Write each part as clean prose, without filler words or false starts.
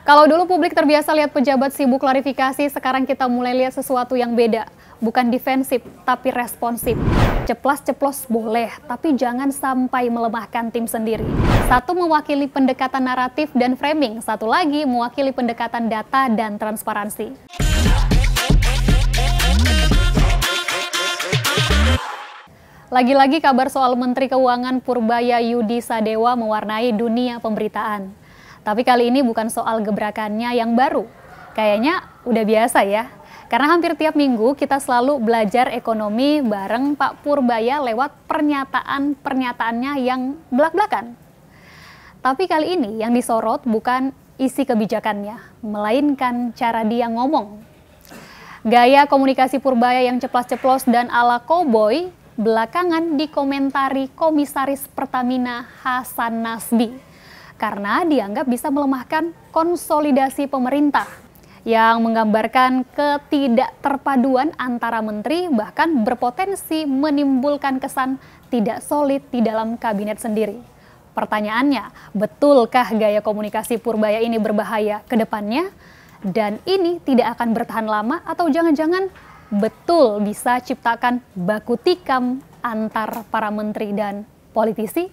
Kalau dulu publik terbiasa lihat pejabat sibuk klarifikasi, sekarang kita mulai lihat sesuatu yang beda. Bukan defensif, tapi responsif. Ceplas-ceplos boleh, tapi jangan sampai melemahkan tim sendiri. Satu mewakili pendekatan naratif dan framing, satu lagi mewakili pendekatan data dan transparansi. Lagi-lagi kabar soal Menteri Keuangan Purbaya Yudi Sadewa mewarnai dunia pemberitaan. Tapi kali ini bukan soal gebrakannya yang baru. Kayaknya udah biasa ya. Karena hampir tiap minggu kita selalu belajar ekonomi bareng Pak Purbaya lewat pernyataan-pernyataannya yang belak-belakan. Tapi kali ini yang disorot bukan isi kebijakannya, melainkan cara dia ngomong. Gaya komunikasi Purbaya yang ceplas-ceplos dan ala koboi belakangan dikomentari Komisaris Pertamina Hasan Nasbi karena dianggap bisa melemahkan konsolidasi pemerintah yang menggambarkan ketidakterpaduan antara menteri, bahkan berpotensi menimbulkan kesan tidak solid di dalam kabinet sendiri. Pertanyaannya, betulkah gaya komunikasi Purbaya ini berbahaya ke depannya? Dan ini tidak akan bertahan lama atau jangan-jangan betul bisa ciptakan baku tikam antar para menteri dan politisi?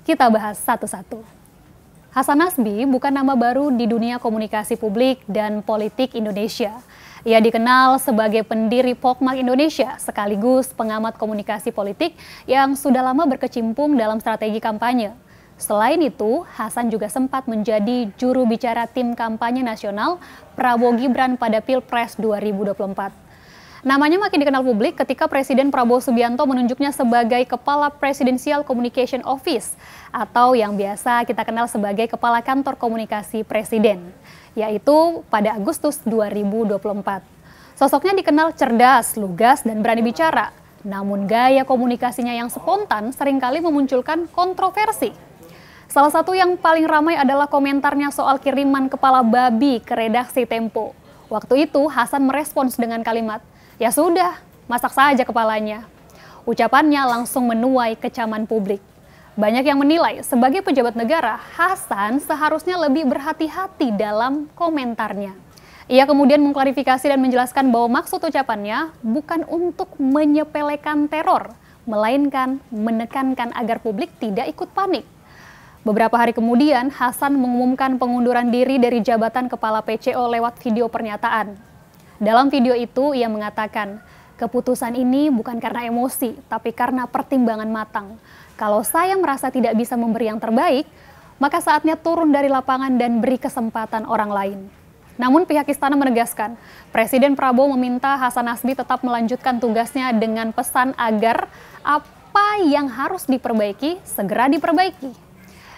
Kita bahas satu-satu. Hasan Nasbi bukan nama baru di dunia komunikasi publik dan politik Indonesia. Ia dikenal sebagai pendiri Pokmak Indonesia, sekaligus pengamat komunikasi politik yang sudah lama berkecimpung dalam strategi kampanye. Selain itu, Hasan juga sempat menjadi juru bicara tim kampanye nasional Prabowo Gibran pada Pilpres 2024. Namanya makin dikenal publik ketika Presiden Prabowo Subianto menunjuknya sebagai Kepala Presidential Communication Office atau yang biasa kita kenal sebagai Kepala Kantor Komunikasi Presiden, yaitu pada Agustus 2024. Sosoknya dikenal cerdas, lugas, dan berani bicara, namun gaya komunikasinya yang spontan seringkali memunculkan kontroversi. Salah satu yang paling ramai adalah komentarnya soal kiriman kepala babi ke redaksi Tempo. Waktu itu Hasan merespons dengan kalimat, "Ya sudah, masak saja kepalanya." Ucapannya langsung menuai kecaman publik. Banyak yang menilai sebagai pejabat negara, Hasan seharusnya lebih berhati-hati dalam komentarnya. Ia kemudian mengklarifikasi dan menjelaskan bahwa maksud ucapannya bukan untuk menyepelekan teror, melainkan menekankan agar publik tidak ikut panik. Beberapa hari kemudian, Hasan mengumumkan pengunduran diri dari jabatan Kepala PCO lewat video pernyataan. Dalam video itu, ia mengatakan, "Keputusan ini bukan karena emosi, tapi karena pertimbangan matang. Kalau saya merasa tidak bisa memberi yang terbaik, maka saatnya turun dari lapangan dan beri kesempatan orang lain." Namun pihak istana menegaskan, Presiden Prabowo meminta Hasan Nasbi tetap melanjutkan tugasnya dengan pesan agar apa yang harus diperbaiki, segera diperbaiki.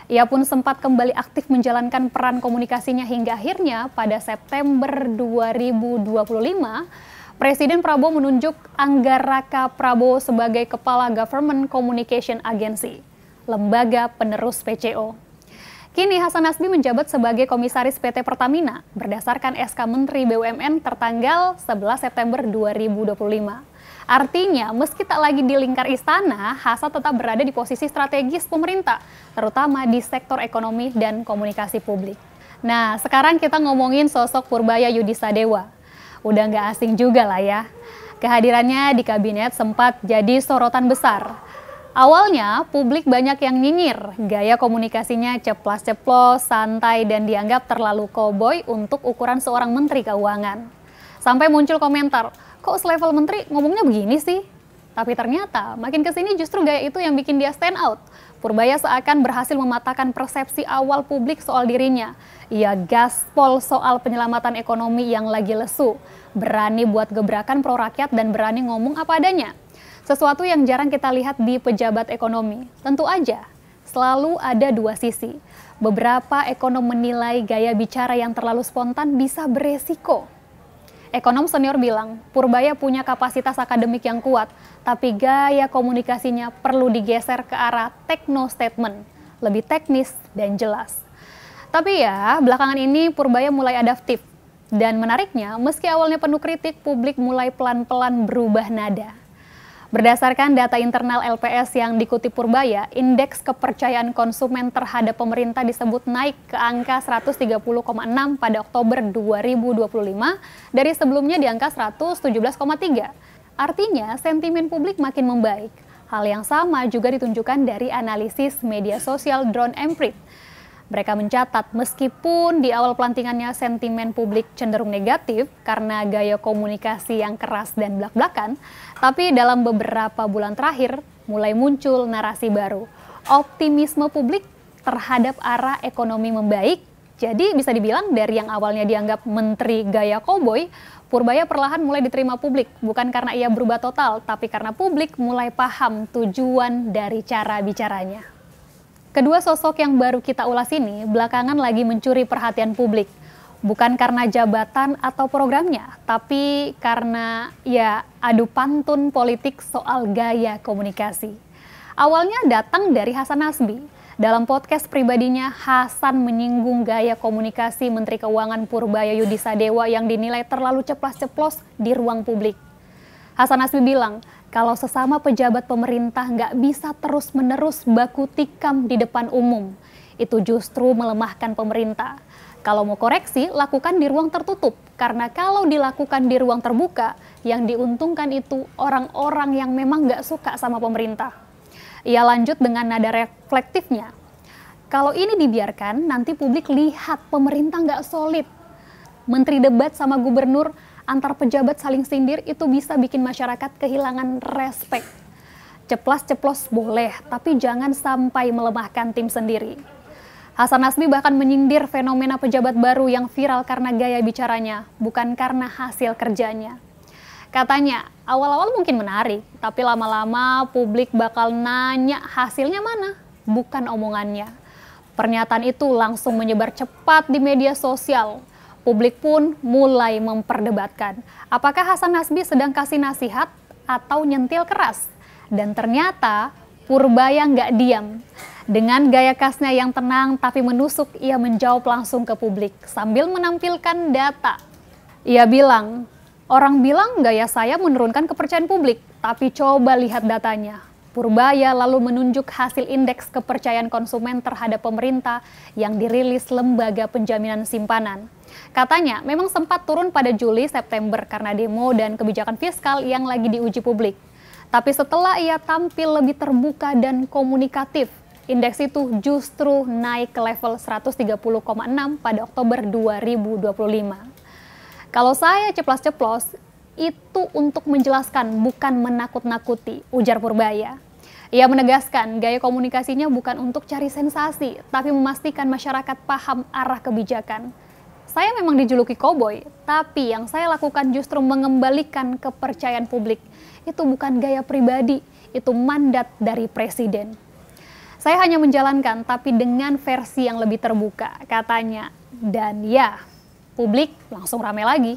Ia pun sempat kembali aktif menjalankan peran komunikasinya hingga akhirnya pada September 2025, Presiden Prabowo menunjuk Anggaraka Prabowo sebagai Kepala Government Communication Agency, lembaga penerus PCO. Kini Hasan Nasbi menjabat sebagai Komisaris PT Pertamina berdasarkan SK Menteri BUMN tertanggal 11 September 2025. Artinya, meski tak lagi di lingkar istana, Hasan tetap berada di posisi strategis pemerintah, terutama di sektor ekonomi dan komunikasi publik. Nah, sekarang kita ngomongin sosok Purbaya Yudi Sadewa. Udah nggak asing juga lah ya. Kehadirannya di kabinet sempat jadi sorotan besar. Awalnya, publik banyak yang nyinyir, gaya komunikasinya ceplas-ceplos, santai, dan dianggap terlalu koboi untuk ukuran seorang Menteri Keuangan. Sampai muncul komentar, "Kok selevel menteri ngomongnya begini sih?" Tapi ternyata makin kesini justru gaya itu yang bikin dia stand out. Purbaya seakan berhasil mematahkan persepsi awal publik soal dirinya. Ia gaspol soal penyelamatan ekonomi yang lagi lesu, berani buat gebrakan pro rakyat dan berani ngomong apa adanya. Sesuatu yang jarang kita lihat di pejabat ekonomi. Tentu aja, selalu ada dua sisi. Beberapa ekonom menilai gaya bicara yang terlalu spontan bisa beresiko. Ekonom senior bilang, Purbaya punya kapasitas akademik yang kuat, tapi gaya komunikasinya perlu digeser ke arah techno statement, lebih teknis dan jelas. Tapi ya, belakangan ini Purbaya mulai adaptif. Dan menariknya, meski awalnya penuh kritik, publik mulai pelan-pelan berubah nada. Berdasarkan data internal LPS yang dikutip Purbaya, indeks kepercayaan konsumen terhadap pemerintah disebut naik ke angka 130,6 pada Oktober 2025 dari sebelumnya di angka 117,3. Artinya, sentimen publik makin membaik. Hal yang sama juga ditunjukkan dari analisis media sosial Drone Emprit. Mereka mencatat meskipun di awal pelantikannya sentimen publik cenderung negatif karena gaya komunikasi yang keras dan blak-blakan, tapi dalam beberapa bulan terakhir mulai muncul narasi baru. Optimisme publik terhadap arah ekonomi membaik, jadi bisa dibilang dari yang awalnya dianggap menteri gaya koboi, Purbaya perlahan mulai diterima publik, bukan karena ia berubah total, tapi karena publik mulai paham tujuan dari cara bicaranya. Kedua sosok yang baru kita ulas ini belakangan lagi mencuri perhatian publik. Bukan karena jabatan atau programnya, tapi karena adu pantun politik soal gaya komunikasi. Awalnya datang dari Hasan Nasbi. Dalam podcast pribadinya, Hasan menyinggung gaya komunikasi Menteri Keuangan Purbaya Yudi Sadewa yang dinilai terlalu ceplas-ceplos di ruang publik. Hasan Nasbi bilang, kalau sesama pejabat pemerintah nggak bisa terus-menerus baku tikam di depan umum, itu justru melemahkan pemerintah. Kalau mau koreksi, lakukan di ruang tertutup, karena kalau dilakukan di ruang terbuka, yang diuntungkan itu orang-orang yang memang nggak suka sama pemerintah. Ia lanjut dengan nada reflektifnya, kalau ini dibiarkan, nanti publik lihat pemerintah nggak solid. Menteri debat sama gubernur, antar pejabat saling sindir itu bisa bikin masyarakat kehilangan respek. Ceplas-ceplos boleh, tapi jangan sampai melemahkan tim sendiri. Hasan Nasbi bahkan menyindir fenomena pejabat baru yang viral karena gaya bicaranya, bukan karena hasil kerjanya. Katanya, awal-awal mungkin menarik, tapi lama-lama publik bakal nanya hasilnya mana, bukan omongannya. Pernyataan itu langsung menyebar cepat di media sosial. Publik pun mulai memperdebatkan apakah Hasan Nasbi sedang kasih nasihat atau nyentil keras. Dan ternyata Purbaya nggak diam. Dengan gaya khasnya yang tenang tapi menusuk, ia menjawab langsung ke publik sambil menampilkan data. Ia bilang, orang bilang gaya saya menurunkan kepercayaan publik, tapi coba lihat datanya. Purbaya lalu menunjuk hasil indeks kepercayaan konsumen terhadap pemerintah yang dirilis Lembaga Penjaminan Simpanan. Katanya memang sempat turun pada Juli-September karena demo dan kebijakan fiskal yang lagi diuji publik. Tapi setelah ia tampil lebih terbuka dan komunikatif, indeks itu justru naik ke level 130,6 pada Oktober 2025. Kalau saya ceplas-ceplos, itu untuk menjelaskan bukan menakut-nakuti, ujar Purbaya. Ia menegaskan gaya komunikasinya bukan untuk cari sensasi, tapi memastikan masyarakat paham arah kebijakan. Saya memang dijuluki koboi, tapi yang saya lakukan justru mengembalikan kepercayaan publik. Itu bukan gaya pribadi, itu mandat dari presiden. Saya hanya menjalankan, tapi dengan versi yang lebih terbuka, katanya. Dan ya, publik langsung ramai lagi.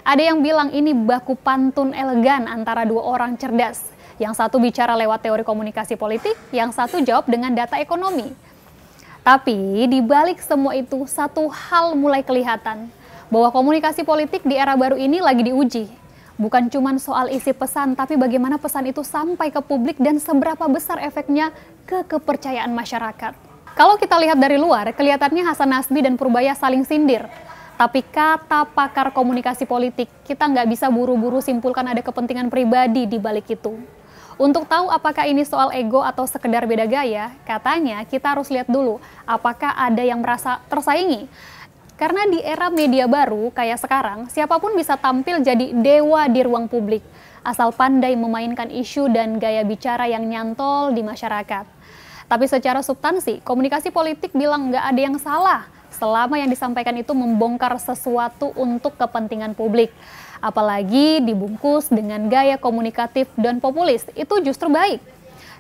Ada yang bilang ini baku pantun elegan antara dua orang cerdas. Yang satu bicara lewat teori komunikasi politik, yang satu jawab dengan data ekonomi. Tapi di balik semua itu, satu hal mulai kelihatan, bahwa komunikasi politik di era baru ini lagi diuji. Bukan cuma soal isi pesan, tapi bagaimana pesan itu sampai ke publik dan seberapa besar efeknya ke kepercayaan masyarakat. Kalau kita lihat dari luar, kelihatannya Hasan Nasbi dan Purbaya saling sindir. Tapi kata pakar komunikasi politik, kita nggak bisa buru-buru simpulkan ada kepentingan pribadi di balik itu. Untuk tahu apakah ini soal ego atau sekedar beda gaya, katanya kita harus lihat dulu apakah ada yang merasa tersaingi. Karena di era media baru kayak sekarang, siapapun bisa tampil jadi dewa di ruang publik, asal pandai memainkan isu dan gaya bicara yang nyantol di masyarakat. Tapi secara substansi, komunikasi politik bilang nggak ada yang salah, selama yang disampaikan itu membongkar sesuatu untuk kepentingan publik. Apalagi dibungkus dengan gaya komunikatif dan populis, itu justru baik.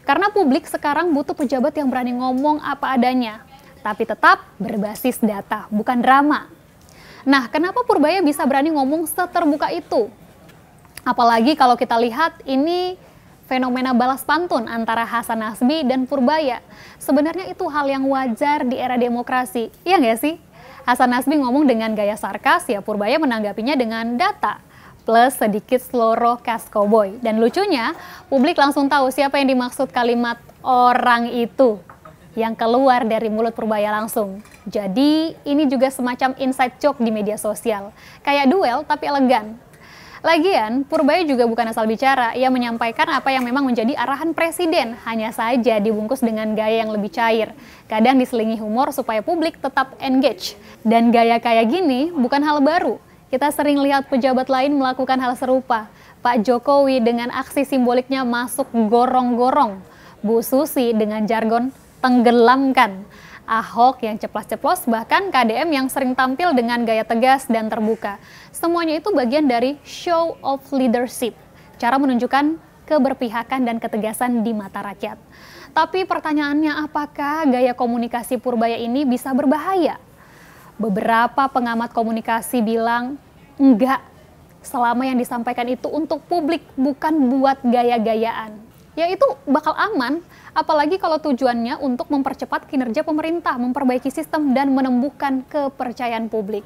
Karena publik sekarang butuh pejabat yang berani ngomong apa adanya, tapi tetap berbasis data, bukan drama. Nah, kenapa Purbaya bisa berani ngomong seterbuka itu? Apalagi kalau kita lihat ini fenomena balas pantun antara Hasan Nasbi dan Purbaya. Sebenarnya itu hal yang wajar di era demokrasi, iya nggak sih? Hasan Nasbi ngomong dengan gaya sarkas, ya Purbaya menanggapinya dengan data. plus sedikit sloro khas koboi. Dan lucunya, publik langsung tahu siapa yang dimaksud kalimat orang itu yang keluar dari mulut Purbaya langsung. Jadi ini juga semacam inside joke di media sosial. Kayak duel tapi elegan. Lagian, Purbaya juga bukan asal bicara, ia menyampaikan apa yang memang menjadi arahan presiden, hanya saja dibungkus dengan gaya yang lebih cair. Kadang diselingi humor supaya publik tetap engage. Dan gaya kayak gini bukan hal baru. Kita sering lihat pejabat lain melakukan hal serupa. Pak Jokowi dengan aksi simboliknya masuk gorong-gorong. Bu Susi dengan jargon tenggelamkan. Ahok yang ceplas-ceplos, bahkan KDM yang sering tampil dengan gaya tegas dan terbuka. Semuanya itu bagian dari show of leadership, cara menunjukkan keberpihakan dan ketegasan di mata rakyat. Tapi pertanyaannya, apakah gaya komunikasi Purbaya ini bisa berbahaya? Beberapa pengamat komunikasi bilang, enggak, selama yang disampaikan itu untuk publik, bukan buat gaya-gayaan. Ya itu bakal aman, apalagi kalau tujuannya untuk mempercepat kinerja pemerintah, memperbaiki sistem, dan menumbuhkan kepercayaan publik.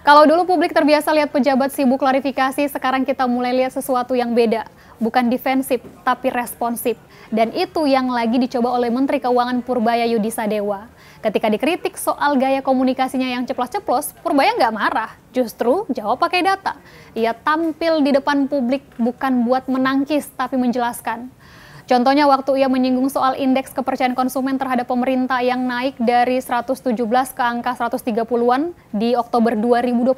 Kalau dulu publik terbiasa lihat pejabat sibuk klarifikasi, sekarang kita mulai lihat sesuatu yang beda. Bukan defensif, tapi responsif. Dan itu yang lagi dicoba oleh Menteri Keuangan Purbaya Yudi Sadewa. Ketika dikritik soal gaya komunikasinya yang ceplos-ceplos, Purbaya nggak marah, justru jawab pakai data. Ia tampil di depan publik bukan buat menangkis, tapi menjelaskan. Contohnya waktu ia menyinggung soal indeks kepercayaan konsumen terhadap pemerintah yang naik dari 117 ke angka 130-an di Oktober 2025.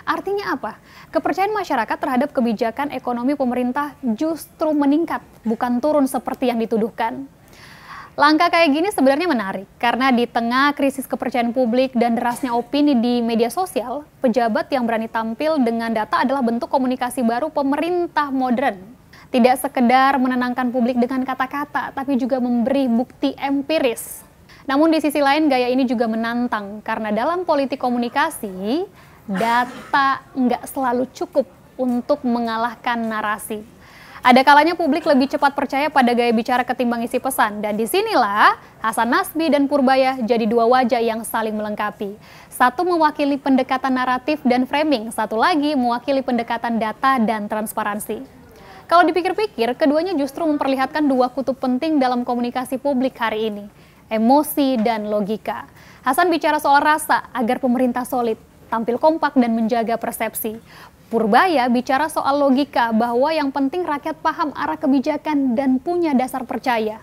Artinya apa? Kepercayaan masyarakat terhadap kebijakan ekonomi pemerintah justru meningkat, bukan turun seperti yang dituduhkan. Langkah kayak gini sebenarnya menarik, karena di tengah krisis kepercayaan publik dan derasnya opini di media sosial, pejabat yang berani tampil dengan data adalah bentuk komunikasi baru pemerintah modern. Tidak sekedar menenangkan publik dengan kata-kata, tapi juga memberi bukti empiris. Namun di sisi lain gaya ini juga menantang, karena dalam politik komunikasi, data nggak selalu cukup untuk mengalahkan narasi. Ada kalanya publik lebih cepat percaya pada gaya bicara ketimbang isi pesan, dan disinilah Hasan Nasbi dan Purbaya jadi dua wajah yang saling melengkapi. Satu mewakili pendekatan naratif dan framing, satu lagi mewakili pendekatan data dan transparansi. Kalau dipikir-pikir, keduanya justru memperlihatkan dua kutub penting dalam komunikasi publik hari ini, emosi dan logika. Hasan bicara soal rasa agar pemerintah solid, tampil kompak dan menjaga persepsi. Purbaya bicara soal logika bahwa yang penting rakyat paham arah kebijakan dan punya dasar percaya.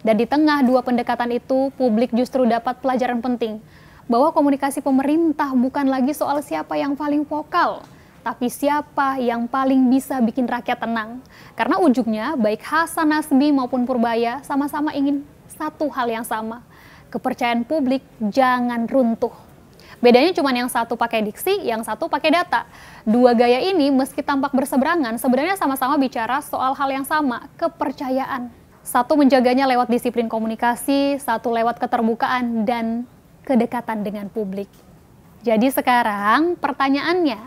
Dan di tengah dua pendekatan itu, publik justru dapat pelajaran penting, bahwa komunikasi pemerintah bukan lagi soal siapa yang paling vokal, tapi siapa yang paling bisa bikin rakyat tenang. Karena ujungnya baik Hasan Nasbi maupun Purbaya sama-sama ingin satu hal yang sama. Kepercayaan publik jangan runtuh. Bedanya cuma yang satu pakai diksi, yang satu pakai data. Dua gaya ini meski tampak berseberangan, sebenarnya sama-sama bicara soal hal yang sama, kepercayaan. Satu menjaganya lewat disiplin komunikasi, satu lewat keterbukaan dan kedekatan dengan publik. Jadi sekarang pertanyaannya,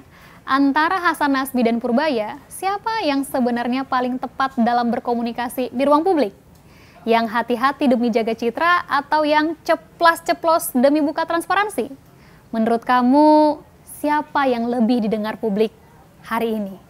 antara Hasan Nasbi dan Purbaya, siapa yang sebenarnya paling tepat dalam berkomunikasi di ruang publik? Yang hati-hati demi jaga citra atau yang ceplas-ceplos demi buka transparansi? Menurut kamu, siapa yang lebih didengar publik hari ini?